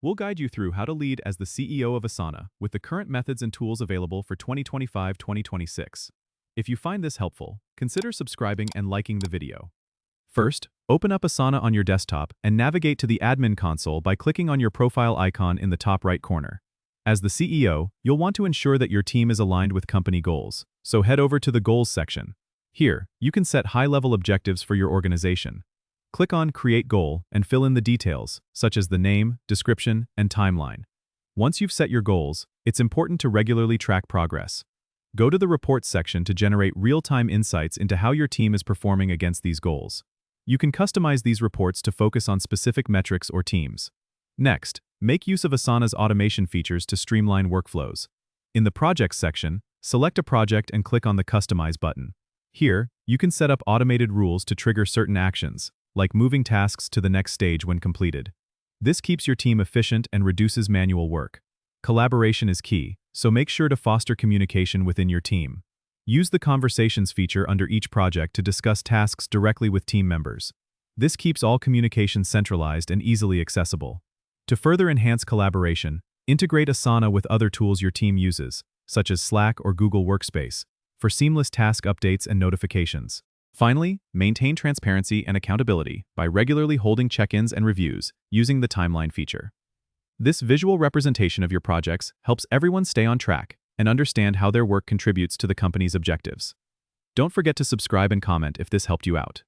We'll guide you through how to lead as the CEO of Asana with the current methods and tools available for 2025-2026. If you find this helpful, consider subscribing and liking the video. First, open up Asana on your desktop and navigate to the admin console by clicking on your profile icon in the top right corner. As the CEO, you'll want to ensure that your team is aligned with company goals, so head over to the Goals section. Here, you can set high-level objectives for your organization. Click on Create Goal and fill in the details, such as the name, description, and timeline. Once you've set your goals, it's important to regularly track progress. Go to the Reports section to generate real-time insights into how your team is performing against these goals. You can customize these reports to focus on specific metrics or teams. Next, make use of Asana's automation features to streamline workflows. In the Projects section, select a project and click on the Customize button. Here, you can set up automated rules to trigger certain actions, like moving tasks to the next stage when completed. This keeps your team efficient and reduces manual work. Collaboration is key, so make sure to foster communication within your team. Use the Conversations feature under each project to discuss tasks directly with team members. This keeps all communication centralized and easily accessible. To further enhance collaboration, integrate Asana with other tools your team uses, such as Slack or Google Workspace, for seamless task updates and notifications. Finally, maintain transparency and accountability by regularly holding check-ins and reviews using the timeline feature. This visual representation of your projects helps everyone stay on track and understand how their work contributes to the company's objectives. Don't forget to subscribe and comment if this helped you out.